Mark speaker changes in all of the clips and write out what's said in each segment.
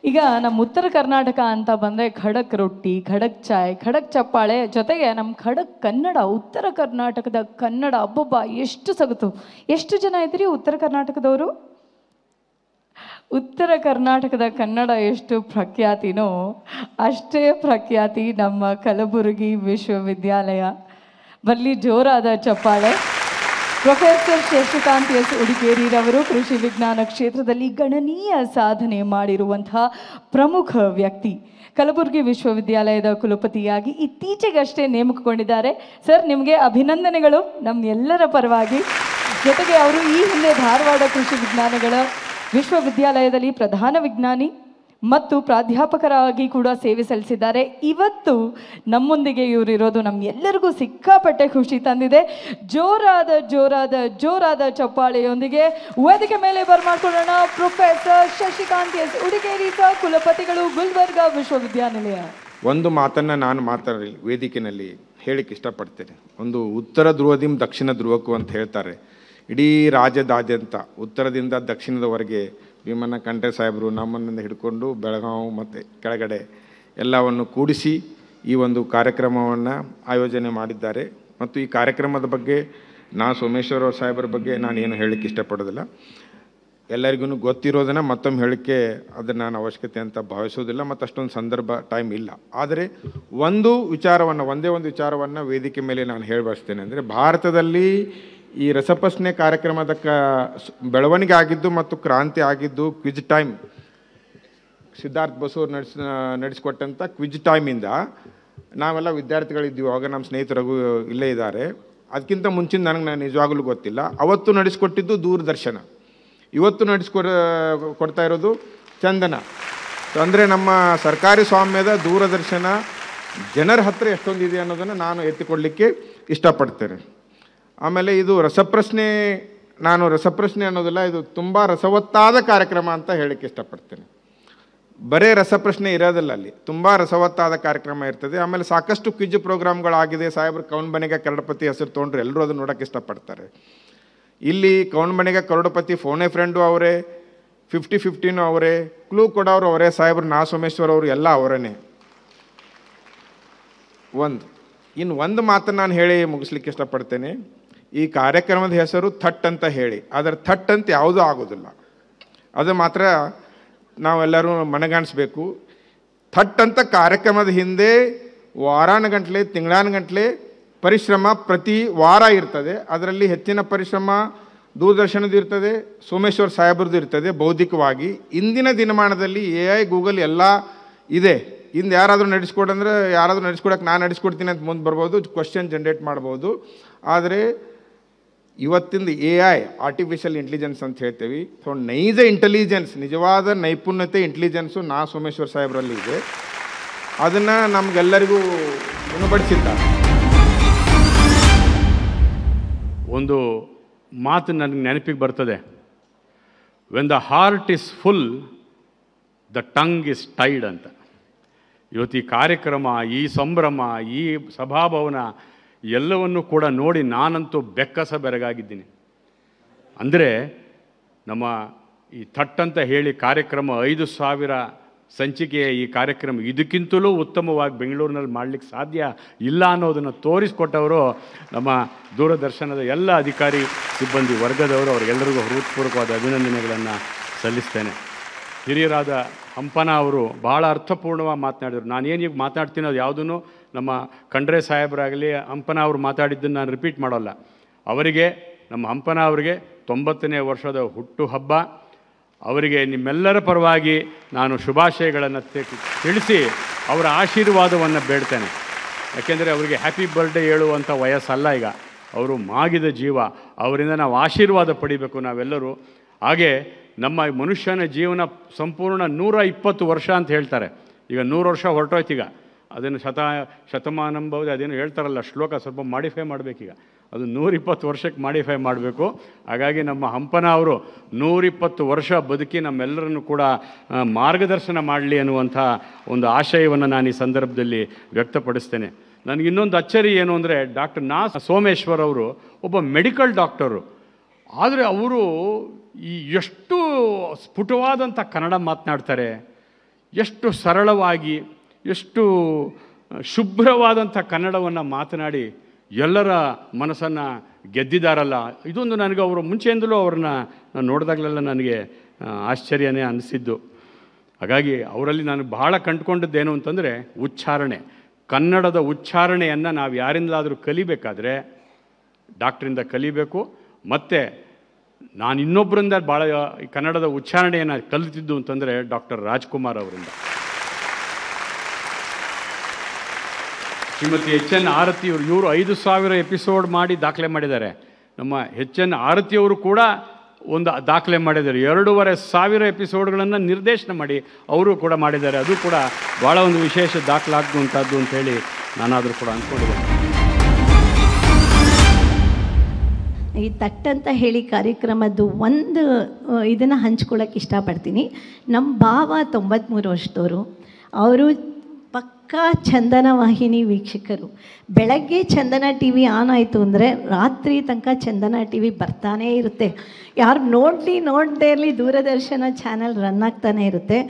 Speaker 1: ಈಗ ನಮ್ಮ ಉತ್ತರ ಕರ್ನಾಟಕ ಅಂತ ಬಂದರೆ ಖಡಕ್ ರೊಟ್ಟಿ, ಖಡಕ್ ಚಾಯ್, ಖಡಕ್ ಚಪ್ಪಾಳೆ, ಜೊತೆಗೆ ನಮ್ಮ ಖಡಕ್ ಕನ್ನಡ, ಉತ್ತರ ಕರ್ನಾಟಕದ ಕನ್ನಡ ಅಬ್ಬಬ್ಬ ಎಷ್ಟು ಸಗತು. ಎಷ್ಟು ಜನ ಇದ್ದೀರಿ ಉತ್ತರ ಕರ್ನಾಟಕದವರು? ಉತ್ತರ ಕರ್ನಾಟಕದ ಕನ್ನಡ ಎಷ್ಟು ಪ್ರಖ್ಯಾತಿನೋ ಅಷ್ಟೇ ಪ್ರಖ್ಯಾತಿ ನಮ್ಮ ಕಲಬುರಗಿ ವಿಶ್ವವಿದ್ಯಾಲಯ. ಬರಲಿ ಜೋರಾದ ಚಪ್ಪಾಳೆ. ಪ್ರೊಫೆಸರ್ ಶಶಿಕಾಂತ್ ಎಸ್ ಉಡಿಗೇರಿರವರು ಕೃಷಿ ವಿಜ್ಞಾನ ಕ್ಷೇತ್ರದಲ್ಲಿ ಗಣನೀಯ ಸಾಧನೆ ಮಾಡಿರುವಂತಹ ಪ್ರಮುಖ ವ್ಯಕ್ತಿ. ಕಲಬುರಗಿ ವಿಶ್ವವಿದ್ಯಾಲಯದ ಕುಲಪತಿಯಾಗಿ ಇತ್ತೀಚೆಗಷ್ಟೇ ನೇಮಕಗೊಂಡಿದ್ದಾರೆ. ಸರ್, ನಿಮಗೆ ಅಭಿನಂದನೆಗಳು ನಮ್ಮ ಎಲ್ಲರ ಪರವಾಗಿ. ಜೊತೆಗೆ ಅವರು ಈ ಹಿಂದೆ ಧಾರವಾಡ ಕೃಷಿ ವಿಜ್ಞಾನಗಳ ವಿಶ್ವವಿದ್ಯಾಲಯದಲ್ಲಿ ಪ್ರಧಾನ ವಿಜ್ಞಾನಿ ಮತ್ತು ಪ್ರಾಧ್ಯಾಪಕರಾಗಿ ಕೂಡ ಸೇವೆ ಸಲ್ಲಿಸಿದ್ದಾರೆ. ಇವತ್ತು ನಮ್ಮೊಂದಿಗೆ ಇವರಿರೋದು ನಮ್ಗೆಲ್ಲರಿಗೂ ಸಿಕ್ಕಾಪಟ್ಟೆ ಖುಷಿ ತಂದಿದೆ. ಜೋರಾದ ಜೋರಾದ ಜೋರಾದ ಚಪ್ಪಾಳೆಯೊಂದಿಗೆ ವೇದಿಕೆ ಮೇಲೆ ಬರ್ಮಾಡ್ಕೊಳ್ಳೋಣ professor Shashikant S Udigeri sir, ಕುಲಪತಿಗಳು, ಗುಲ್ಬರ್ಗಾ ವಿಶ್ವವಿದ್ಯಾನಿಲಯ.
Speaker 2: ಒಂದು ಮಾತನ್ನು ನಾನು ಮಾತಾಡಿ ವೇದಿಕೆಯಲ್ಲಿ ಹೇಳಿಕ್ಕೆ ಇಷ್ಟಪಡ್ತೇನೆ. ಒಂದು ಉತ್ತರ ಧ್ರುವದಿಂದ ದಕ್ಷಿಣ ಧ್ರುವಕ್ಕೂ ಅಂತ ಹೇಳ್ತಾರೆ. ಇಡೀ ರಾಜ್ಯದಾದ್ಯಂತ ಉತ್ತರದಿಂದ ದಕ್ಷಿಣದವರೆಗೆ ಭೀಮಣ್ಣ ಖಂಡ್ರೆ ಸಾಹೇಬರು ನಮ್ಮನ್ನು ಹಿಡ್ಕೊಂಡು ಬೆಳಗಾವಿ ಮತ್ತು ಕೆಳಗಡೆ ಎಲ್ಲವನ್ನು ಕೂಡಿಸಿ ಈ ಒಂದು ಕಾರ್ಯಕ್ರಮವನ್ನು ಆಯೋಜನೆ ಮಾಡಿದ್ದಾರೆ. ಮತ್ತು ಈ ಕಾರ್ಯಕ್ರಮದ ಬಗ್ಗೆ ಸೋಮೇಶ್ವರ ಸಾಹೇಬರ ಬಗ್ಗೆ ನಾನು ಏನು ಹೇಳಲಿಕ್ಕೆ ಇಷ್ಟಪಡೋದಿಲ್ಲ. ಎಲ್ಲರಿಗೂ ಗೊತ್ತಿರೋದನ್ನು ಮತ್ತೊಮ್ಮೆ ಹೇಳಲಿಕ್ಕೆ ಅದನ್ನು ನಾನು ಅವಶ್ಯಕತೆ ಅಂತ ಭಾವಿಸೋದಿಲ್ಲ ಮತ್ತು ಅಷ್ಟೊಂದು ಸಂದರ್ಭ ಟೈಮ್ ಇಲ್ಲ. ಆದರೆ ಒಂದೇ ಒಂದು ವಿಚಾರವನ್ನು ವೇದಿಕೆ ಮೇಲೆ ನಾನು ಹೇಳಬಯಸ್ತೇನೆ. ಅಂದರೆ ಭಾರತದಲ್ಲಿ ಈ ರಸಪ್ರಶ್ನೆ ಕಾರ್ಯಕ್ರಮದ ಬೆಳವಣಿಗೆ ಆಗಿದ್ದು ಮತ್ತು ಕ್ರಾಂತಿ ಆಗಿದ್ದು ಕ್ವಿಜ್ ಟೈಮ್, ಸಿದ್ಧಾರ್ಥ ಬಸು ನಡೆಸಿಕೊಟ್ಟಂಥ ಕ್ವಿಜ್ ಟೈಮಿಂದ ನಾವೆಲ್ಲ ವಿದ್ಯಾರ್ಥಿಗಳಿದ್ದೀವಿ. ಆವಾಗ ನಮ್ಮ ಸ್ನೇಹಿತರಿಗೂ ಇಲ್ಲೇ ಇದ್ದಾರೆ. ಅದಕ್ಕಿಂತ ಮುಂಚಿನ ನನಗೆ ನಿಜವಾಗಲೂ ಗೊತ್ತಿಲ್ಲ. ಅವತ್ತು ನಡೆಸ್ಕೊಟ್ಟಿದ್ದು ದೂರದರ್ಶನ, ಇವತ್ತು ಕೊಡ್ತಾ ಇರೋದು ಚಂದನ. ಅಂದರೆ ನಮ್ಮ ಸರ್ಕಾರಿ ಸ್ವಾಮ್ಯದ ದೂರದರ್ಶನ ಜನರ ಹತ್ತಿರ ಎಷ್ಟೊಂದಿದೆ ಅನ್ನೋದನ್ನು ನಾನು ಎತ್ತಿಕೊಡಲಿಕ್ಕೆ ಇಷ್ಟಪಡ್ತೇನೆ. ಆಮೇಲೆ ಇದು ರಸಪ್ರಶ್ನೆ ಅನ್ನೋದಿಲ್ಲ, ಇದು ತುಂಬ ರಸವತ್ತಾದ ಕಾರ್ಯಕ್ರಮ ಅಂತ ಹೇಳಕ್ಕೆ ಇಷ್ಟಪಡ್ತೇನೆ. ಬರೇ ರಸಪ್ರಶ್ನೆ ಇರೋದಿಲ್ಲ, ಅಲ್ಲಿ ತುಂಬ ರಸವತ್ತಾದ ಕಾರ್ಯಕ್ರಮ ಇರ್ತದೆ. ಆಮೇಲೆ ಸಾಕಷ್ಟು ಕ್ವಿಜ್ ಪ್ರೋಗ್ರಾಮ್ಗಳಾಗಿದೆ. ಸಾಹೇಬ್ರು ಕೌನ್ ಬನೆಗ ಕರಡಪತಿ ಹೆಸರು ತೊಗೊಂಡ್ರೆ ಎಲ್ಲರೂ ಅದನ್ನು ನೋಡೋಕ್ಕೆ ಇಷ್ಟಪಡ್ತಾರೆ. ಇಲ್ಲಿ ಕೌನ್ ಬನೆಗ ಕರೋಡಪತಿ ಫೋನೇ ಫ್ರೆಂಡು ಅವರೇ, 50-50 ಅವರೇ, ಕ್ಲೂ ಕೊಡೋರು ಅವರೇ, ಸಾಹೇಬ್ರು ಸೋಮೇಶ್ವರ್ ಅವರು ಎಲ್ಲ ಅವರೇ. ಒಂದು ಮಾತನ್ನು ನಾನು ಹೇಳಿ ಮುಗಿಸ್ಲಿಕ್ಕೆ ಇಷ್ಟಪಡ್ತೇನೆ. ಈ ಕಾರ್ಯಕ್ರಮದ ಹೆಸರು ಥಟ್ ಅಂತ ಹೇಳಿ, ಆದರೆ ಥಟ್ ಅಂತ ಯಾವುದೂ ಆಗೋದಿಲ್ಲ. ಅದು ಮಾತ್ರ ನಾವೆಲ್ಲರೂ ಮನಗಾಣಿಸ್ಬೇಕು. ಥಟ್ ಅಂತ ಕಾರ್ಯಕ್ರಮದ ಹಿಂದೆ ವಾರಾನುಗಂಟ್ಲೆ ತಿಂಗಳಾನುಗಂಟ್ಲೆ ಪರಿಶ್ರಮ ಪ್ರತಿ ವಾರ ಇರ್ತದೆ. ಅದರಲ್ಲಿ ಹೆಚ್ಚಿನ ಪರಿಶ್ರಮ ದೂರದರ್ಶನದ್ದು ಇರ್ತದೆ, ಸೋಮೇಶ್ವರ್ ಸಾಹೇಬ್ರದ್ದು ಇರ್ತದೆ ಬೌದ್ಧಿಕವಾಗಿ. ಇಂದಿನ ದಿನಮಾನದಲ್ಲಿ AI ಗೂಗಲ್ ಎಲ್ಲ ಇದೆ. ಇಂದು ಯಾರಾದರೂ ನಡೆಸ್ಕೊಡಕ್ಕೆ ನಾನು ನಡೆಸ್ಕೊಡ್ತೀನಿ ಅಂತ ಮುಂದೆ ಬರ್ಬೋದು, ಕ್ವಶನ್ ಜನ್ರೇಟ್ ಮಾಡ್ಬೋದು. ಆದರೆ ಇವತ್ತಿಂದ AI ಆರ್ಟಿಫಿಷಿಯಲ್ ಇಂಟೆಲಿಜೆನ್ಸ್ ಅಂತ ಹೇಳ್ತೇವೆ. ಸೊ ನೈಜ ಇಂಟೆಲಿಜೆನ್ಸ್, ನಿಜವಾದ ನೈಪುಣ್ಯತೆ ಇಂಟೆಲಿಜೆನ್ಸು ಸೋಮೇಶ್ವರ್ ಸಾಹೇಬ್ರಲ್ಲಿ ಇದೆ. ಅದನ್ನು ನಮಗೆಲ್ಲರಿಗೂ ಉಣಬಡಿಸಿದ್ದಾರೆ.
Speaker 3: ಒಂದು ಮಾತು ನನಗೆ ನೆನಪಿಗೆ ಬರ್ತದೆ. When the heart is full the tongue is tied ಅಂತ. ಇವತ್ತು ಈ ಕಾರ್ಯಕ್ರಮ, ಈ ಸಂಭ್ರಮ, ಈ ಸಭಾಭವನ ಎಲ್ಲವನ್ನು ಕೂಡ ನೋಡಿ ನಾನಂತೂ ಬೆಕ್ಕಸ ಬೆರಗಾಗಿದ್ದೀನಿ. ಅಂದರೆ ನಮ್ಮ ಈ ಥಟ್ ಅಂತ ಹೇಳಿ ಕಾರ್ಯಕ್ರಮ 5,000 ಸಂಚಿಕೆಯ ಈ ಕಾರ್ಯಕ್ರಮ ಇದಕ್ಕಿಂತಲೂ ಉತ್ತಮವಾಗಿ ಬೆಂಗಳೂರಿನಲ್ಲಿ ಮಾಡಲಿಕ್ಕೆ ಸಾಧ್ಯ ಇಲ್ಲ ಅನ್ನೋದನ್ನು ತೋರಿಸ್ಕೊಟ್ಟವರು ನಮ್ಮ ದೂರದರ್ಶನದ ಎಲ್ಲ ಅಧಿಕಾರಿ ಸಿಬ್ಬಂದಿ ವರ್ಗದವರು. ಅವರಿಗೆಲ್ಲರಿಗೂ ಹೃತ್ಪೂರ್ವಕವಾದ ಅಭಿನಂದನೆಗಳನ್ನು ಸಲ್ಲಿಸ್ತೇನೆ. ಹಿರಿಯರಾದ ಹಂಪನ ಅವರು ಭಾಳ ಅರ್ಥಪೂರ್ಣವಾಗಿ ಮಾತನಾಡಿದರು. ನಾನೇನೀಗ ಮಾತಾಡ್ತೀನಿ ಅದು ಯಾವುದೂ ನಮ್ಮ ಖಂಡ್ರೆ ಸಾಹೇಬರಾಗಲಿ ಹಂಪನ ಅವರು ಮಾತಾಡಿದ್ದನ್ನು ನಾನು ರಿಪೀಟ್ ಮಾಡೋಲ್ಲ. ಅವರಿಗೆ, ನಮ್ಮ ಹಂಪನ ಅವರಿಗೆ 90ನೇ ವರ್ಷದ ಹುಟ್ಟುಹಬ್ಬ. ಅವರಿಗೆ ನಿಮ್ಮೆಲ್ಲರ ಪರವಾಗಿ ನಾನು ಶುಭಾಶಯಗಳನ್ನು ತಿಳಿಸಿ ಅವರ ಆಶೀರ್ವಾದವನ್ನು ಬೇಡ್ತೇನೆ. ಯಾಕೆಂದರೆ ಅವರಿಗೆ ಹ್ಯಾಪಿ ಬರ್ಡೇ ಹೇಳುವಂಥ ವಯಸ್ಸಲ್ಲ ಈಗ, ಅವರು ಮಾಗಿದ ಜೀವ. ಅವರಿಂದ ನಾವು ಆಶೀರ್ವಾದ ಪಡಿಬೇಕು ನಾವೆಲ್ಲರೂ. ಹಾಗೆ ನಮ್ಮ ಮನುಷ್ಯನ ಜೀವನ ಸಂಪೂರ್ಣ 120 ವರ್ಷ ಅಂತ ಹೇಳ್ತಾರೆ. ಈಗ 100 ವರ್ಷ ಹೊರಟೋಯ್ತು. ಈಗ ಅದನ್ನು ಶತಮಾನಂಬವುದು ಅದೇನು ಹೇಳ್ತಾರಲ್ಲ ಶ್ಲೋಕ, ಸ್ವಲ್ಪ ಮಾಡಿಫೈ ಮಾಡಬೇಕೀಗ. ಅದು 120 ವರ್ಷಕ್ಕೆ ಮಾಡಿಫೈ ಮಾಡಬೇಕು. ಹಾಗಾಗಿ ನಮ್ಮ ಹಂಪನ ಅವರು 120 ವರ್ಷ ಬದುಕಿ ನಮ್ಮೆಲ್ಲರನ್ನು ಕೂಡ ಮಾರ್ಗದರ್ಶನ ಮಾಡಲಿ ಅನ್ನುವಂಥ ಒಂದು ಆಶಯವನ್ನು ನಾನು ಈ ಸಂದರ್ಭದಲ್ಲಿ ವ್ಯಕ್ತಪಡಿಸ್ತೇನೆ. ನನಗೆ ಇನ್ನೊಂದು ಅಚ್ಚರಿ ಏನು ಅಂದರೆ, ಡಾಕ್ಟರ್ ಸೋಮೇಶ್ವರ್ ಅವರು ಒಬ್ಬ ಮೆಡಿಕಲ್ ಡಾಕ್ಟರು. ಆದರೆ ಅವರು ಎಷ್ಟು ಸ್ಫುಟವಾದಂಥ ಕನ್ನಡ ಮಾತನಾಡ್ತಾರೆ. ಎಷ್ಟು ಸರಳವಾಗಿ, ಎಷ್ಟು ಶುಭ್ರವಾದಂಥ ಕನ್ನಡವನ್ನು ಮಾತನಾಡಿ ಎಲ್ಲರ ಮನಸ್ಸನ್ನು ಗೆದ್ದಿದ್ದಾರಲ್ಲ, ಇದೊಂದು ನನಗೆ ಅವರು ಮುಂಚೆಯಿಂದಲೂ ಅವ್ರನ್ನ ನಾನು ನೋಡಿದಾಗಲೆಲ್ಲ ನನಗೆ ಆಶ್ಚರ್ಯನೇ ಅನಿಸಿದ್ದು. ಹಾಗಾಗಿ ಅವರಲ್ಲಿ ನಾನು ಬಹಳ ಕಂಡುಕೊಂಡದ್ದೇನು ಅಂತಂದರೆ ಉಚ್ಚಾರಣೆ. ಕನ್ನಡದ ಉಚ್ಚಾರಣೆಯನ್ನು ನಾವು ಯಾರಿಂದಲಾದರೂ ಕಲಿಬೇಕಾದ್ರೆ ಡಾಕ್ಟ್ರಿಂದ ಕಲಿಬೇಕು. ಮತ್ತು ನಾನು ಇನ್ನೊಬ್ಬರಿಂದ ಭಾಳ ಈ ಕನ್ನಡದ ಉಚ್ಚಾರಣೆಯನ್ನು ಕಲಿತಿದ್ದು ಅಂತಂದರೆ ಡಾಕ್ಟರ್ ರಾಜ್ಕುಮಾರ್ ಅವರಿಂದ. ಶ್ರೀಮತಿ ಎಚ್ ಎನ್ ಆರತಿ ಇವರು 5,000 ಎಪಿಸೋಡ್ ಮಾಡಿ ದಾಖಲೆ ಮಾಡಿದ್ದಾರೆ. ನಮ್ಮ ಎಚ್ ಎನ್ ಆರತಿಯವರು ಕೂಡ ಒಂದು ದಾಖಲೆ ಮಾಡಿದ್ದಾರೆ. 2,500 ಎಪಿಸೋಡ್ಗಳನ್ನು ನಿರ್ದೇಶನ ಮಾಡಿ ಅವರು ಕೂಡ ಮಾಡಿದ್ದಾರೆ. ಅದು ಕೂಡ ಭಾಳ ಒಂದು ವಿಶೇಷ ದಾಖಲಾಗುವಂಥದ್ದು ಅಂಥೇಳಿ ನಾನಾದರೂ ಕೂಡ ಅಂದ್ಕೊಂಡಿದ್ದೇನೆ.
Speaker 4: ಈ ತಟ್ಟಂತ ಹೇಳಿ ಕಾರ್ಯಕ್ರಮದ್ದು ಒಂದು ಇದನ್ನು ಹಂಚ್ಕೊಳ್ಳೋಕೆ ಇಷ್ಟಪಡ್ತೀನಿ. ನಮ್ಮ ಭಾವ 93 ವರ್ಷದವರು. ಅವರು ಪಕ್ಕಾ ಚಂದನ ವಾಹಿನಿ ವೀಕ್ಷಕರು. ಬೆಳಗ್ಗೆ ಚಂದನ ಟಿ ವಿ ಆನ್ ಆಯಿತು ಅಂದರೆ ರಾತ್ರಿ ತನಕ ಚಂದನ ಟಿ ವಿ ಬರ್ತಾನೇ ಇರುತ್ತೆ. ಯಾರು ನೋಡದೇ ಇರಲಿ ದೂರದರ್ಶನ ಚಾನಲ್ ರನ್ ಆಗ್ತಾನೆ ಇರುತ್ತೆ.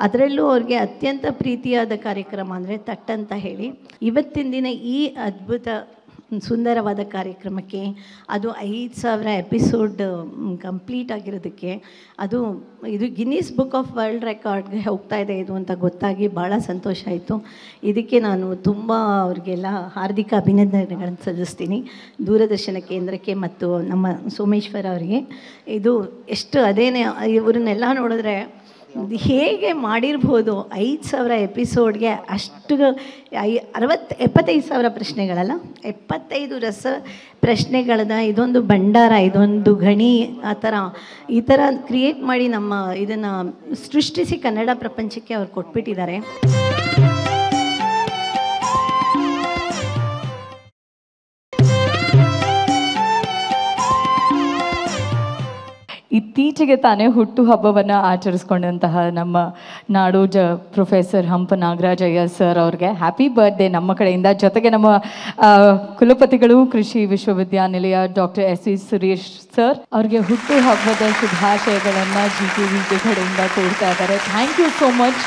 Speaker 4: ಅದರಲ್ಲೂ ಅವ್ರಿಗೆ ಅತ್ಯಂತ ಪ್ರೀತಿಯಾದ ಕಾರ್ಯಕ್ರಮ ಅಂದರೆ ತಟ್ಟಂತ ಹೇಳಿ. ಇವತ್ತಿನ ದಿನ ಈ ಅದ್ಭುತ ಸುಂದರವಾದ ಕಾರ್ಯಕ್ರಮಕ್ಕೆ, ಅದು 5,000 ಎಪಿಸೋಡ್ ಕಂಪ್ಲೀಟ್ ಆಗಿರೋದಕ್ಕೆ, ಇದು ಗಿನ್ನಿಸ್ ಬುಕ್ ಆಫ್ ವರ್ಲ್ಡ್ ರೆಕಾರ್ಡ್ಗೆ ಹೋಗ್ತಾ ಇದೆ ಇದು ಅಂತ ಗೊತ್ತಾಗಿ ಭಾಳ ಸಂತೋಷ ಆಯಿತು. ಇದಕ್ಕೆ ನಾನು ತುಂಬ ಅವ್ರಿಗೆಲ್ಲ ಹಾರ್ದಿಕ ಅಭಿನಂದನೆಗಳನ್ನು ಸಲ್ಲಿಸ್ತೀನಿ, ದೂರದರ್ಶನ ಕೇಂದ್ರಕ್ಕೆ ಮತ್ತು ನಮ್ಮ ಸೋಮೇಶ್ವರ ಅವರಿಗೆ. ಇದು ಎಷ್ಟು ಅದೇನೇ ಇವ್ರನ್ನೆಲ್ಲ ನೋಡಿದ್ರೆ ಹೇಗೆ ಮಾಡಿರ್ಬೋದು 5,000 ಎಪಿಸೋಡ್ಗೆ ಅಷ್ಟು 75,000 ಪ್ರಶ್ನೆಗಳಲ್ಲ, 75 ರಸ ಪ್ರಶ್ನೆಗಳನ್ನ ಇದೊಂದು ಭಂಡಾರ, ಇದೊಂದು ಗಣಿ ಈ ಥರ ಕ್ರಿಯೇಟ್ ಮಾಡಿ ನಮ್ಮ ಇದನ್ನು ಸೃಷ್ಟಿಸಿ ಕನ್ನಡ ಪ್ರಪಂಚಕ್ಕೆ ಅವ್ರು ಕೊಟ್ಬಿಟ್ಟಿದ್ದಾರೆ.
Speaker 1: ಇತ್ತೀಚೆಗೆ ತಾನೇ ಹುಟ್ಟುಹಬ್ಬವನ್ನು ಆಚರಿಸ್ಕೊಂಡಂತಹ ನಮ್ಮ ನಾಡೋಜ ಪ್ರೊಫೆಸರ್ ಹಂಪ ನಾಗರಾಜಯ್ಯ ಸರ್ ಅವ್ರಿಗೆ ಹ್ಯಾಪಿ ಬರ್ತ್ಡೇ ನಮ್ಮ ಕಡೆಯಿಂದ. ಜೊತೆಗೆ ನಮ್ಮ ಕುಲಪತಿಗಳು ಕೃಷಿ ವಿಶ್ವವಿದ್ಯಾನಿಲಯ ಡಾಕ್ಟರ್ ಎಸ್.ವಿ. ಸುರೇಶ್ ಸರ್ ಅವ್ರಿಗೆ ಹುಟ್ಟುಹಬ್ಬದ ಶುಭಾಶಯಗಳನ್ನು GTV ಕಡೆಯಿಂದ ಕೊಡ್ತಾ ಇದ್ದಾರೆ. Thank you so much.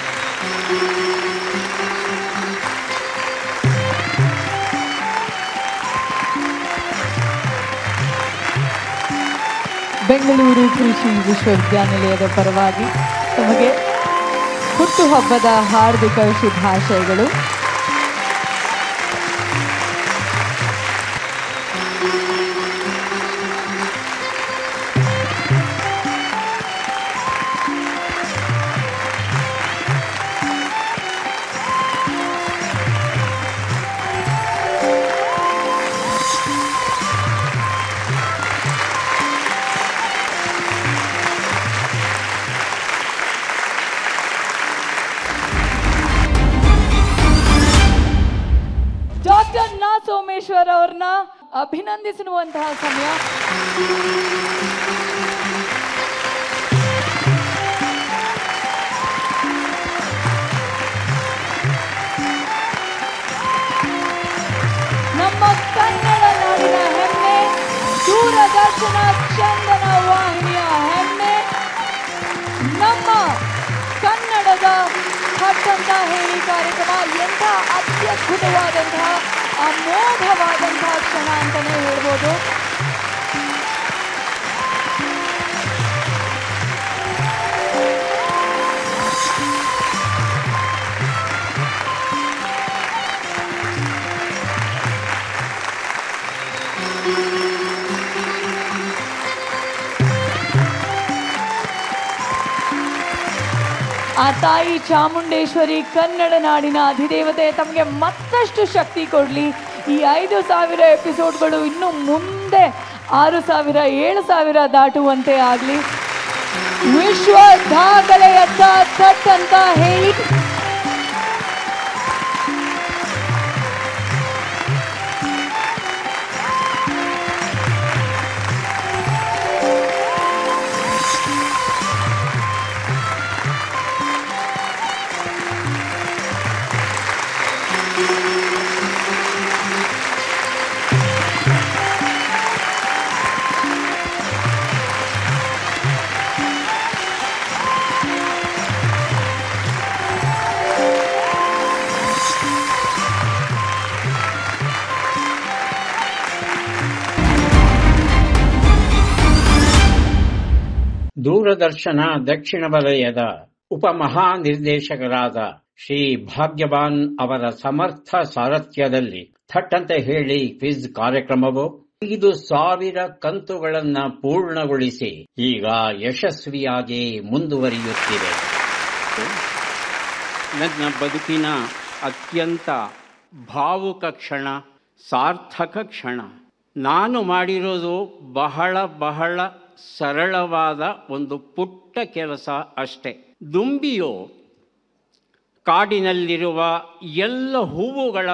Speaker 1: Bengaluru ಕೃಷಿ ವಿಶ್ವವಿದ್ಯಾನಿಲಯದ ಪರವಾಗಿ ತಮಗೆ ಹುಟ್ಟುಹಬ್ಬದ ಹಾರ್ದಿಕ ಶುಭಾಶಯಗಳು. ಸೋಮೇಶ್ವರ್ ಅವ್ರನ್ನ ಅಭಿನಂದಿಸುವಂತಹ ಸಮಯ. ನಮ್ಮ ಕನ್ನಡ ನಾಡಿನ ಹೆಮ್ಮೆ, ದೂರದರ್ಶನ ಚಂದನ ವಾಹಿನಿಯ ಹೆಮ್ಮೆ, ನಮ್ಮ ಕನ್ನಡದ ಹಟ್ಟಂತ ಹೇಳಿ ಕಾರ್ಯಕ್ರಮ ಎಂಥ ಅತ್ಯದ್ಭುತವಾದಂತಹ ಅಮೋಘವಾದಂತಹ ಕ್ಷಣ ಅಂತಲೇ ಹೇಳ್ಬೋದು. ಆ ತಾಯಿ ಚಾಮುಂಡೇಶ್ವರಿ ಕನ್ನಡ ನಾಡಿನ ಅಧಿದೇವತೆ ತಮಗೆ ಮತ್ತಷ್ಟು ಶಕ್ತಿ ಕೊಡಲಿ. ಈ 5,000 ಎಪಿಸೋಡ್ಗಳು ಇನ್ನು ಮುಂದೆ 6,000 7,000 ದಾಟುವಂತೆ ಆಗಲಿ. ವಿಶ್ವ ದಾಖಲೆಯತ್ತ ತಟ್ಟಂತ ಹೇಳಿ
Speaker 5: ದೂರದರ್ಶನ ದಕ್ಷಿಣ ವಲಯದ ಉಪಮಹಾನಿರ್ದೇಶಕರಾದ ಶ್ರೀ ಭಾಗ್ಯವಾನ್ ಅವರ ಸಮರ್ಥ ಸಾರಥ್ಯದಲ್ಲಿ ಥಟ್ಟಂತೆ ಹೇಳಿ ಕ್ವಿಜ್ ಕಾರ್ಯಕ್ರಮವು 5,000 ಕಂತುಗಳನ್ನ ಪೂರ್ಣಗೊಳಿಸಿ ಈಗ ಯಶಸ್ವಿಯಾಗಿ ಮುಂದುವರಿಯುತ್ತಿದೆ. ನನ್ನ ಬದುಕಿನ ಅತ್ಯಂತ ಭಾವುಕ ಕ್ಷಣ, ಸಾರ್ಥಕ ಕ್ಷಣ. ನಾನು ಮಾಡಿರೋದು ಬಹಳ ಬಹಳ ಸರಳವಾದ ಒಂದು ಪುಟ್ಟ ಕೆಲಸ ಅಷ್ಟೇ. ದುಂಬಿಯು ಕಾಡಿನಲ್ಲಿರುವ ಎಲ್ಲ ಹೂವುಗಳ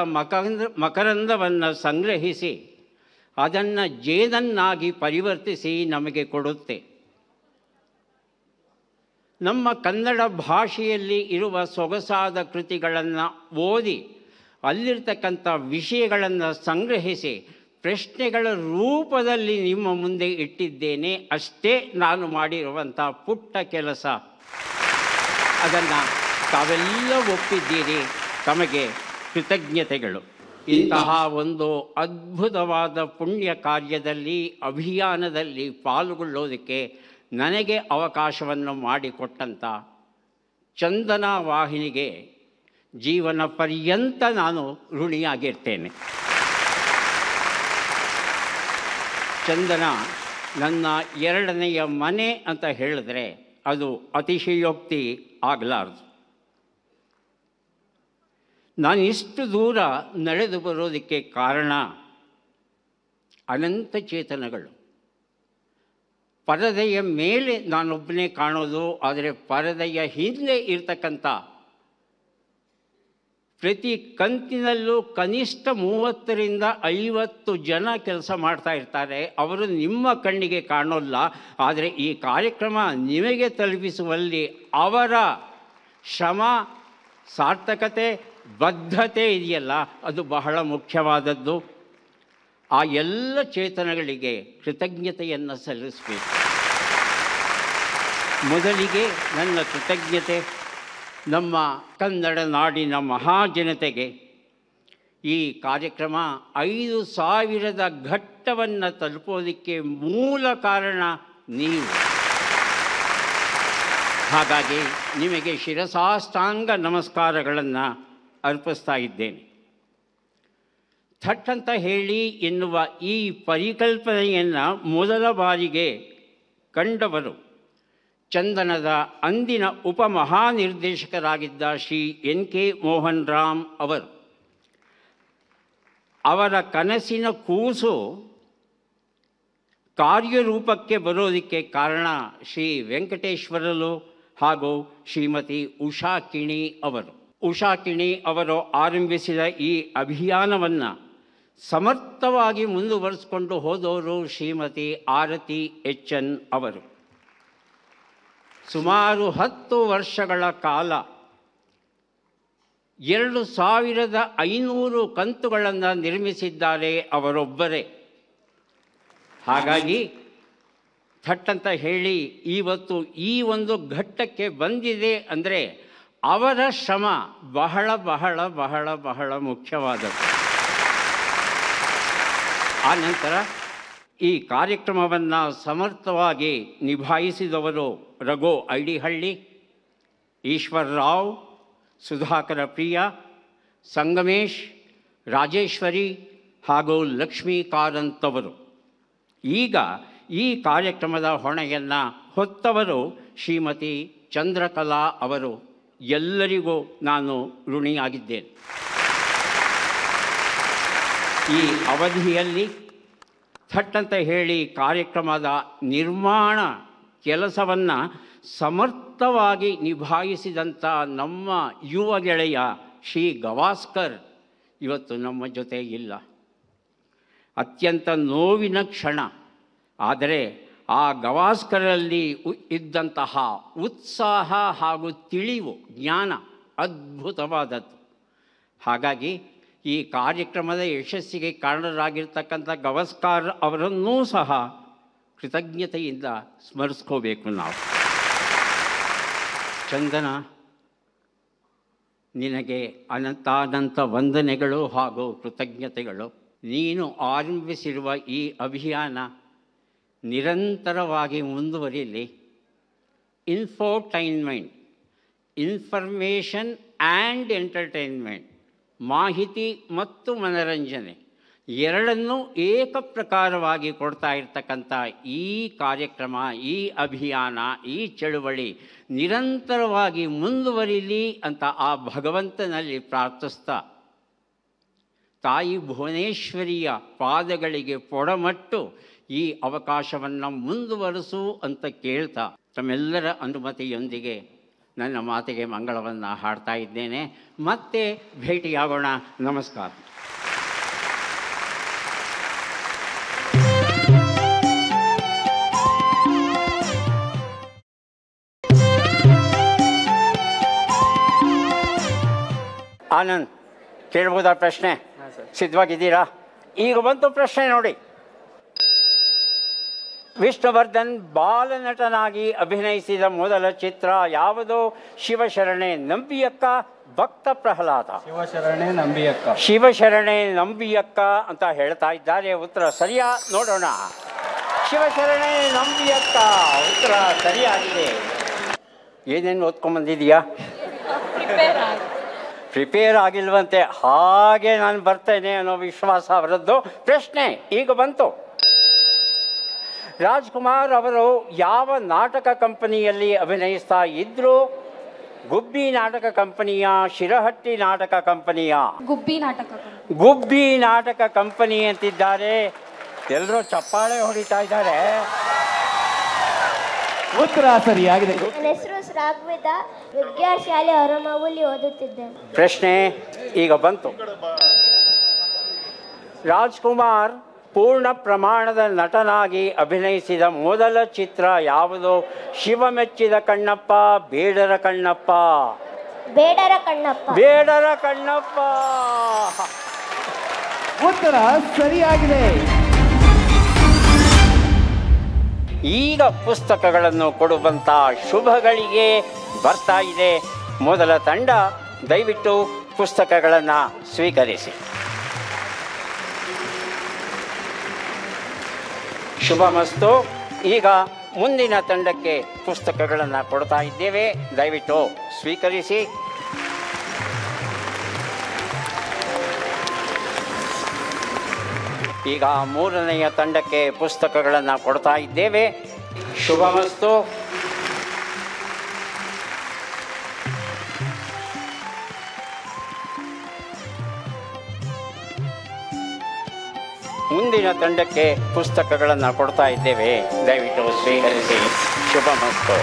Speaker 5: ಮಕರಂದವನ್ನು ಸಂಗ್ರಹಿಸಿ ಅದನ್ನು ಜೇನನ್ನಾಗಿ ಪರಿವರ್ತಿಸಿ ನಮಗೆ ಕೊಡುತ್ತೆ. ನಮ್ಮ ಕನ್ನಡ ಭಾಷೆಯಲ್ಲಿ ಇರುವ ಸೊಗಸಾದ ಕೃತಿಗಳನ್ನು ಓದಿ ಅಲ್ಲಿರ್ತಕ್ಕಂಥ ವಿಷಯಗಳನ್ನು ಸಂಗ್ರಹಿಸಿ ಪ್ರಶ್ನೆಗಳ ರೂಪದಲ್ಲಿ ನಿಮ್ಮ ಮುಂದೆ ಇಟ್ಟಿದ್ದೇನೆ. ಅಷ್ಟೇ ನಾನು ಮಾಡಿರುವಂಥ ಪುಟ್ಟ ಕೆಲಸ. ಅದನ್ನು ತಾವೆಲ್ಲ ಒಪ್ಪಿದ್ದೀರಿ. ತಮಗೆ ಕೃತಜ್ಞತೆಗಳು. ಇಂತಹ ಒಂದು ಅದ್ಭುತವಾದ ಪುಣ್ಯ ಕಾರ್ಯದಲ್ಲಿ, ಅಭಿಯಾನದಲ್ಲಿ ಪಾಲ್ಗೊಳ್ಳೋದಕ್ಕೆ ನನಗೆ ಅವಕಾಶವನ್ನು ಮಾಡಿಕೊಟ್ಟಂಥ ಚಂದನ ವಾಹಿನಿಗೆ ಜೀವನ ಪರ್ಯಂತ ನಾನು ಋಣಿಯಾಗಿರ್ತೇನೆ. ಚಂದನ ನನ್ನ ಎರಡನೆಯ ಮನೆ ಅಂತ ಹೇಳಿದ್ರೆ ಅದು ಅತಿಶಯೋಕ್ತಿ ಆಗಲಾರದು. ನಾನು ಇಷ್ಟು ದೂರ ನಡೆದು ಬರೋದಕ್ಕೆ ಕಾರಣ ಅನಂತ ಚೇತನಗಳು. ಪರದೆಯ ಮೇಲೆ ನಾನೊಬ್ಬನೇ ಕಾಣೋದು, ಆದರೆ ಪರದೆಯ ಹಿಂದೆ ಇರ್ತಕ್ಕಂಥ ಪ್ರತಿ ಕಂತಿನಲ್ಲೂ ಕನಿಷ್ಠ 30ರಿಂದ 50 ಜನ ಕೆಲಸ ಮಾಡ್ತಾ ಇರ್ತಾರೆ. ಅವರು ನಿಮ್ಮ ಕಣ್ಣಿಗೆ ಕಾಣೋಲ್ಲ, ಆದರೆ ಈ ಕಾರ್ಯಕ್ರಮ ನಿಮಗೆ ತಲುಪಿಸುವಲ್ಲಿ ಅವರ ಶ್ರಮ, ಸಾರ್ಥಕತೆ, ಬದ್ಧತೆ ಇದೆಯಲ್ಲ, ಅದು ಬಹಳ ಮುಖ್ಯವಾದದ್ದು. ಆ ಎಲ್ಲ ಚೇತನಗಳಿಗೆ ಕೃತಜ್ಞತೆಯನ್ನು ಸಲ್ಲಿಸಬೇಕು. ಮೊದಲಿಗೆ ನನ್ನ ಕೃತಜ್ಞತೆ ನಮ್ಮ ಕನ್ನಡ ನಾಡಿನ ಮಹಾಜನತೆಗೆ. ಈ ಕಾರ್ಯಕ್ರಮ 5,000 ಘಟ್ಟವನ್ನು ತಲುಪೋದಕ್ಕೆ ಮೂಲ ಕಾರಣ ನೀವು. ಹಾಗಾಗಿ ನಿಮಗೆ ಶಿರಸಾಷ್ಟಾಂಗ ನಮಸ್ಕಾರಗಳನ್ನು ಅರ್ಪಿಸ್ತಾ ಇದ್ದೇನೆ. ಥಟ್ ಅಂತ ಹೇಳಿ ಎನ್ನುವ ಈ ಪರಿಕಲ್ಪನೆಯನ್ನು ಮೊದಲ ಬಾರಿಗೆ ಕಂಡವರು ಚಂದನದ ಅಂದಿನ ಉಪಮಹಾನಿರ್ದೇಶಕರಾಗಿದ್ದ ಶ್ರೀ NK ಮೋಹನ್ ರಾಮ್ ಅವರು. ಅವರ ಕನಸಿನ ಕೂಸು ಕಾರ್ಯರೂಪಕ್ಕೆ ಬರೋದಕ್ಕೆ ಕಾರಣ ಶ್ರೀ ವೆಂಕಟೇಶ್ವರಲು ಹಾಗೂ ಶ್ರೀಮತಿ ಉಷಾ ಕಿಣಿ ಅವರು. ಉಷಾ ಕಿಣಿ ಅವರು ಆರಂಭಿಸಿದ ಈ ಅಭಿಯಾನವನ್ನು ಸಮರ್ಥವಾಗಿ ಮುಂದುವರಿಸಿಕೊಂಡು ಹೋದವರು ಶ್ರೀಮತಿ ಆರತಿ HN ಅವರು. ಸುಮಾರು 10 ವರ್ಷಗಳ ಕಾಲ 2,500 ಕಂತುಗಳನ್ನು ನಿರ್ಮಿಸಿದ್ದಾರೆ ಅವರೊಬ್ಬರೇ. ಹಾಗಾಗಿ ಥಟ್ಟಂತ ಹೇಳಿ ಇವತ್ತು ಈ ಒಂದು ಘಟ್ಟಕ್ಕೆ ಬಂದಿದೆ ಅಂದರೆ ಅವರ ಶ್ರಮ ಬಹಳ ಬಹಳ ಬಹಳ ಬಹಳ ಮುಖ್ಯವಾದದ್ದು. ಆ ನಂತರ ಈ ಕಾರ್ಯಕ್ರಮವನ್ನು ಸಮರ್ಥವಾಗಿ ನಿಭಾಯಿಸಿದವರು ರಘು ಐಡಿಹಳ್ಳಿ, ಈಶ್ವರ್ ರಾವ್, ಸುಧಾಕರ ಪ್ರಿಯ, ಸಂಗಮೇಶ್, ರಾಜೇಶ್ವರಿ ಹಾಗೂ ಲಕ್ಷ್ಮೀ ಕಾರಂತ್ ಅವರು. ಈಗ ಈ ಕಾರ್ಯಕ್ರಮದ ಹೊಣೆಯನ್ನು ಹೊತ್ತವರು ಶ್ರೀಮತಿ ಚಂದ್ರಕಲಾ ಅವರು. ಎಲ್ಲರಿಗೂ ನಾನು ಋಣಿಯಾಗಿದ್ದೇನೆ. ಈ ಅವಧಿಯಲ್ಲಿ ಥಟ್ಟಂತ ಹೇಳಿ ಕಾರ್ಯಕ್ರಮದ ನಿರ್ಮಾಣ ಕೆಲಸವನ್ನು ಸಮರ್ಥವಾಗಿ ನಿಭಾಯಿಸಿದಂಥ ನಮ್ಮ ಯುವ ಗೆಳೆಯ ಶ್ರೀ ಗವಾಸ್ಕರ್ ಇವತ್ತು ನಮ್ಮ ಜೊತೆ ಇಲ್ಲ. ಅತ್ಯಂತ ನೋವಿನ ಕ್ಷಣ. ಆದರೆ ಆ ಗವಾಸ್ಕರಲ್ಲಿ ಇದ್ದಂತಹ ಉತ್ಸಾಹ ಹಾಗೂ ತಿಳಿವು, ಜ್ಞಾನ ಅದ್ಭುತವಾದದ್ದು. ಹಾಗಾಗಿ ಈ ಕಾರ್ಯಕ್ರಮದ ಯಶಸ್ಸಿಗೆ ಕಾರಣರಾಗಿರ್ತಕ್ಕಂಥ ಗವಾಸ್ಕರ್ ಅವರನ್ನೂ ಸಹ ಕೃತಜ್ಞತೆಯಿಂದ ಸ್ಮರಿಸ್ಕೋಬೇಕು ನಾವು. ಚಂದನ, ನಿನಗೆ ಅನಂತಾನಂತ ವಂದನೆಗಳು ಹಾಗೂ ಕೃತಜ್ಞತೆಗಳು. ನೀನು ಆರಂಭಿಸಿರುವ ಈ ಅಭಿಯಾನ ನಿರಂತರವಾಗಿ ಮುಂದುವರಿಯಲಿ. ಇನ್ಫೋಟೈನ್ಮೆಂಟ್, ಇನ್ಫರ್ಮೇಷನ್ ಆ್ಯಂಡ್ ಎಂಟರ್ಟೈನ್ಮೆಂಟ್, ಮಾಹಿತಿ ಮತ್ತು ಮನರಂಜನೆ ಎರಡನ್ನೂ ಏಕಪ್ರಕಾರವಾಗಿ ಕೊಡ್ತಾ ಇರ್ತಕ್ಕಂಥ ಈ ಕಾರ್ಯಕ್ರಮ, ಈ ಅಭಿಯಾನ, ಈ ಚಳುವಳಿ ನಿರಂತರವಾಗಿ ಮುಂದುವರಿಲಿ ಅಂತ ಆ ಭಗವಂತನಲ್ಲಿ ಪ್ರಾರ್ಥಿಸ್ತಾ, ತಾಯಿ ಭುವನೇಶ್ವರಿಯ ಪಾದಗಳಿಗೆ ಪೊಡಮಟ್ಟು ಈ ಅವಕಾಶವನ್ನು ಮುಂದುವರಿಸು ಅಂತ ಕೇಳ್ತಾ ತಮ್ಮೆಲ್ಲರ ಅನುಮತಿಯೊಂದಿಗೆ ನನ್ನ ಮಾತಿಗೆ ಮಂಗಳವನ್ನು ಹಾಡ್ತಾ ಇದ್ದೇನೆ. ಮತ್ತೆ ಭೇಟಿಯಾಗೋಣ. ನಮಸ್ಕಾರ. ಆನಂದ್, ಕೇಳ್ಬೋದಾ ಪ್ರಶ್ನೆ? ಸಿದ್ಧವಾಗಿದ್ದೀರಾ? ಈಗ ಬಂತು ಪ್ರಶ್ನೆ ನೋಡಿ. ವಿಷ್ಣುವರ್ಧನ್ ಬಾಲನಟನಾಗಿ ಅಭಿನಯಿಸಿದ ಮೊದಲ ಚಿತ್ರ ಯಾವುದು? ಶಿವಶರಣೆ ನಂಬಿಯಕ್ಕ, ಭಕ್ತ ಪ್ರಹ್ಲಾದ?
Speaker 6: ಶಿವಶರಣೆ ನಂಬಿಯಕ್ಕ.
Speaker 5: ಶಿವಶರಣೆ ನಂಬಿಯಕ್ಕ ಅಂತ ಹೇಳ್ತಾ ಇದ್ದಾರೆ. ಉತ್ತರ ಸರಿಯಾ? ನೋಡೋಣ. ಶಿವಶರಣೆ ನಂಬಿಯಕ್ಕ ಉತ್ತರ ಸರಿಯಾಗಿದೆ. ಏನೇನು ಓದ್ಕೊಂಬಂದಿದೀಯಾ? ಪ್ರಿಪೇರ್ ಆಗಿಲ್ವಂತೆ. ಹಾಗೆ ನಾನು ಬರ್ತೇನೆ ಅನ್ನೋ ವಿಶ್ವಾಸ ಅವರದ್ದು. ಪ್ರಶ್ನೆ ಈಗ ಬಂತು. ರಾಜ್ಕುಮಾರ್ ಅವರು ಯಾವ ನಾಟಕ ಕಂಪನಿಯಲ್ಲಿ ಅಭಿನಯಿಸ್ತಾ ಇದ್ರು? ಗುಬ್ಬಿ ನಾಟಕ ಕಂಪನಿಯ, ಶಿರಹಟ್ಟಿ ನಾಟಕ ಕಂಪನಿಯ? ಗುಬ್ಬಿ ನಾಟಕ ಕಂಪನಿ ಅಂತಿದ್ದಾರೆ. ಎಲ್ಲರೂ ಚಪ್ಪಾಳೆ ಹೊಡಿತಾ ಇದ್ದಾರೆ.
Speaker 6: ಉತ್ತರ ಸರಿಯಾಗಿದೆ.
Speaker 7: ನನ್ನ ಹೆಸರು ರಾಘವೇದ, ವಿದ್ಯಾಶಾಲೆ ಹೊರಮಾವೂಲಿ ಓದುತ್ತಿದ್ದೇನೆ.
Speaker 5: ಪ್ರಶ್ನೆ ಈಗ ಬಂತು. ರಾಜ್ಕುಮಾರ್ ಪೂರ್ಣ ಪ್ರಮಾಣದ ನಟನಾಗಿ ಅಭಿನಯಿಸಿದ ಮೊದಲ ಚಿತ್ರ ಯಾವುದು? ಶಿವಮೆಚ್ಚಿದ ಕಣ್ಣಪ್ಪ, ಬೇಡರ ಕಣ್ಣಪ್ಪ?
Speaker 7: ಬೇಡರ ಕಣ್ಣಪ್ಪ.
Speaker 5: ಬೇಡರ ಕಣ್ಣಪ್ಪ.
Speaker 6: ಉತ್ತರ ಸರಿಯಾಗಿದೆ.
Speaker 5: ಈಗ ಪುಸ್ತಕಗಳನ್ನು ಕೊಡುವಂಥ ಶುಭಗಳಿಗೆ ಬರ್ತಾ ಇದೆ. ಮೊದಲ ತಂಡ ದಯವಿಟ್ಟು ಪುಸ್ತಕಗಳನ್ನು ಸ್ವೀಕರಿಸಿ. ಶುಭಮಸ್ತು. ಈಗ ಮುಂದಿನ ತಂಡಕ್ಕೆ ಪುಸ್ತಕಗಳನ್ನು ಕೊಡ್ತಾ ಇದ್ದೇವೆ. ದಯವಿಟ್ಟು ಸ್ವೀಕರಿಸಿ. ಈಗ ಮೂರನೆಯ ತಂಡಕ್ಕೆ ಪುಸ್ತಕಗಳನ್ನು ಕೊಡ್ತಾ ಇದ್ದೇವೆ. ಶುಭಮಸ್ತು. ಮುಂದಿನ ತಂಡಕ್ಕೆ ಪುಸ್ತಕಗಳನ್ನು ಕೊಡ್ತಾ ಇದ್ದೇವೆ. ದಯವಿಟ್ಟು ಸ್ವೀಕರಿಸಿ. ಶುಭಮಸ್ತು.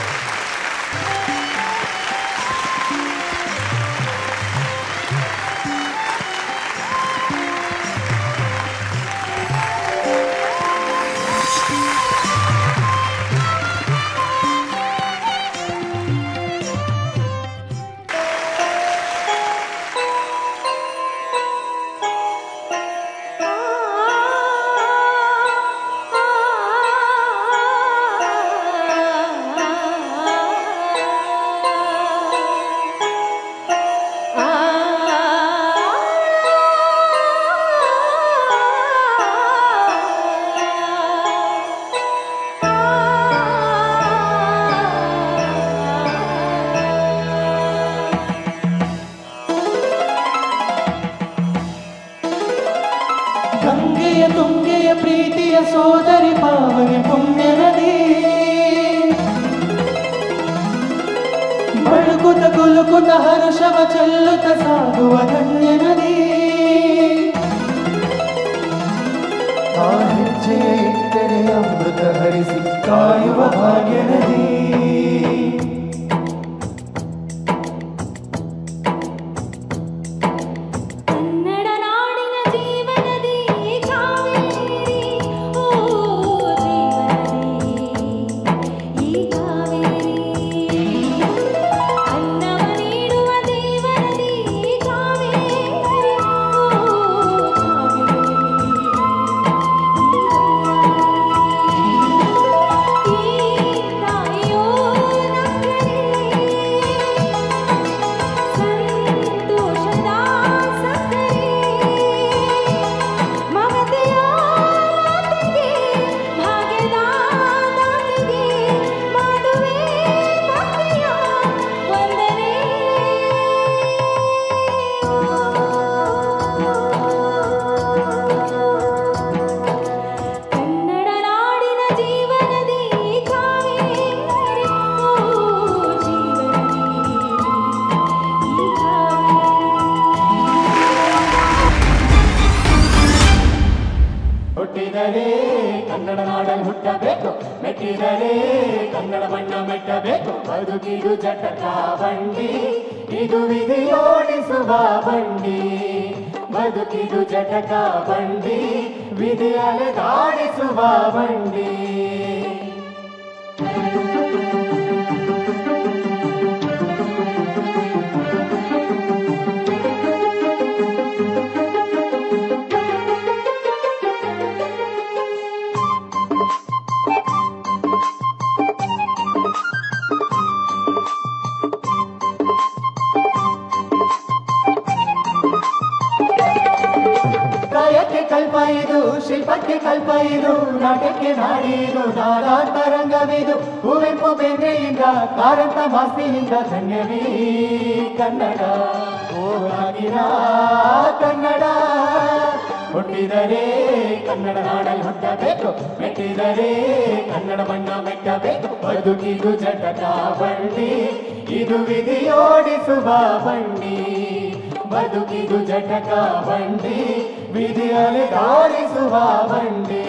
Speaker 8: ಗಂಗೆಯ ತುಂಗೆಯ ಪ್ರೀತಿಯ ಸೋದರಿ ಪಾವನಿ ಪುಣ್ಯ ನದಿ, ಬಳುಕುತ ಕುಲುಕುತ ಹರುಷವ ಚೆಲ್ಲುತ್ತ ಸಾಗುವ ಧನ್ಯ ನದಿ. ಆ ಹೆಜ್ಜೆಯ ಇಟ್ಟರೆ ಅಮೃತ ಹರಿಸಿ ಕಾಯುವ ಭಾಗ್ಯ ನದಿ.
Speaker 7: ಈ ತಾಯಿಯೋ
Speaker 8: ಮೆಟ್ಟಿದರೆ ಕನ್ನಡ ಬಣ್ಣ ಮೆಟ್ಟಬೇಕು. ಬದುಕಿದು ಜಟಕ ಬಂಡಿ, ಇದು ವಿಧಿಯೋಡಿಸುವ ಬಂಡಿ. ಬದುಕಿದು ಜಟಕ ಬಂಡಿ, ವಿಧಿ ಅಲೆದಾಡಿಸುವ ಬಂಡಿ. ಕಾಯಕ್ಕೆ ಕಲ್ಪ ಇದು, ಶಿಲ್ಪಕ್ಕೆ ಕಲ್ಪ ಇದು, ನಾಟ್ಯಕ್ಕೆ ನಾಡಿದು, ನಾಡಾಂತರಂಗವಿದು. ಕುವೆಂಪು ಬೇಂದ್ರೆಯಿಂದ, ಕಾರಂತ ಮಾಸ್ತಿಯಿಂದ ಧನ್ಯವೀ ಕನ್ನಡ. ಹೋಗಿನ ಕನ್ನಡ ಹುಟ್ಟಿದರೆ ಕನ್ನಡ ನಾಡಲ್ಲಿ ಹುಟ್ಟಬೇಕು. ಮೆಟ್ಟಿದರೆ ಕನ್ನಡ ಬಣ್ಣ ಮೆಟ್ಟಬೇಕು. ಬದುಕಿದು ಜಟಕ ಬಂಡಿ, ಇದು ವಿಧಿಯೋಡಿಸುವ ಬಂಡಿ. ಬದುಕಿದು ಜಟಕ ಬಂಡಿ, ವಿಧಿ ಅಲೆದಾಡಿಸುವ ಬಂಡಿ.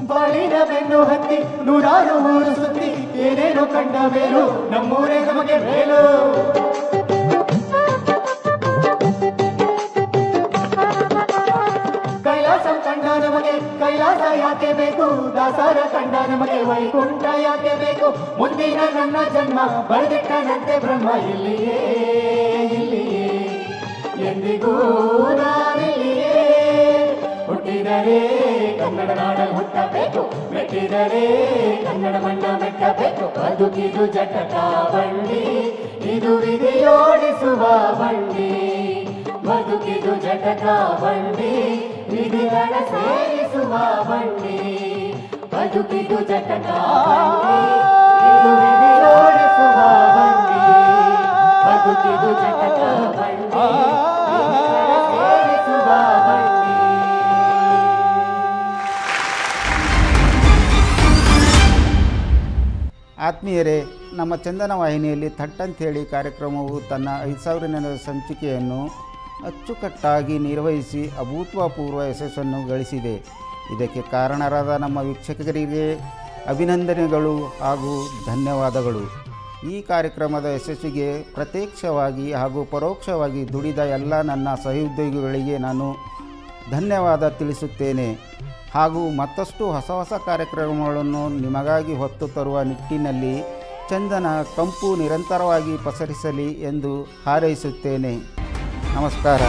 Speaker 8: ಬಾಳಿನ ಬೆನ್ನು ಹತ್ತಿ ನೂರಾರು ಊರು ಸುತ್ತಿ ಏನೇನು ಕಂಡ ಮೇಲು, ನಮ್ಮೂರೇ ನಮಗೆ ಮೇಲು. ಕೈಲಾಸ ಕಂಡ ನಮಗೆ ಕೈಲಾಸ ಯಾಕೆ ಬೇಕು, ದಾಸರ ಕಂಡ ನಮಗೆ ವೈಕುಂಠ ಯಾಕೆ ಬೇಕು. ಮುಂದಿನ ನನ್ನ ಜನ್ಮ ಬರೆದಿಟ್ಟನಂತೆ ಬ್ರಹ್ಮ ಇಲ್ಲಿಯೇ ಇಲ್ಲಿಯೇ, ಎಂದಿಗೂ ನಾವಿಲ್ಲಿಯೇ. ಹುಟ್ಟಿದರೆ ಕನ್ನಡ ನಾಡಲ್ಲಿ ಹುಟ್ಟಬೇಕು. ಮೆಟ್ಟಿದರೆ ಕನ್ನಡ ಬಣ್ಣ ಮೆಟ್ಟಬೇಕು. ಬದುಕಿದು ಜಟಕ ಬಂಡಿ, ಇದು ವಿಧಿಯೋಡಿಸುವ ಬಂಡಿ. ಬದುಕಿದು ಜಟಕ ಬಂಡಿ, ವಿಧಿಗಳ ಸೇರಿಸುವ ಬಂಡಿ. ಬದುಕಿದು ಜಟಕ ಬಂಡಿ, ಇದು ವಿಧಿಯೋಡಿಸುವ ಬಂಡಿ. ಬದುಕಿದು ಜಟಕ ಬಂಡಿ, ವಿಧಿಗಳ ಸೇರಿಸುವ ಬಂಡಿ.
Speaker 9: ಆತ್ಮೀಯರೇ, ನಮ್ಮ ಚಂದನ ವಾಹಿನಿಯಲ್ಲಿ ಥಟ್ಟಂತೇಳಿ ಕಾರ್ಯಕ್ರಮವು ತನ್ನ 5000ನೇ ಸಂಚಿಕೆಯನ್ನು ಅಚ್ಚುಕಟ್ಟಾಗಿ ನಿರ್ವಹಿಸಿ ಅಭೂತಪೂರ್ವ ಯಶಸ್ಸನ್ನು ಗಳಿಸಿದೆ. ಇದಕ್ಕೆ ಕಾರಣರಾದ ನಮ್ಮ ವೀಕ್ಷಕರಿಗೆ ಅಭಿನಂದನೆಗಳು ಹಾಗೂ ಧನ್ಯವಾದಗಳು. ಈ ಕಾರ್ಯಕ್ರಮದ ಯಶಸ್ಸಿಗೆ ಪ್ರತ್ಯಕ್ಷವಾಗಿ ಹಾಗೂ ಪರೋಕ್ಷವಾಗಿ ದುಡಿದ ಎಲ್ಲ ನನ್ನ ಸಹೋದ್ಯೋಗಿಗಳಿಗೆ ನಾನು ಧನ್ಯವಾದ ತಿಳಿಸುತ್ತೇನೆ. ಹಾಗೂ ಮತ್ತಷ್ಟು ಹೊಸ ಹೊಸ ಕಾರ್ಯಕ್ರಮಗಳನ್ನು ನಿಮಗಾಗಿ ಹೊತ್ತು ತರುವ ನಿಟ್ಟಿನಲ್ಲಿ ಚಂದನ ಕಂಪು ನಿರಂತರವಾಗಿ ಪಸರಿಸಲಿ ಎಂದು ಹಾರೈಸುತ್ತೇನೆ. ನಮಸ್ಕಾರ.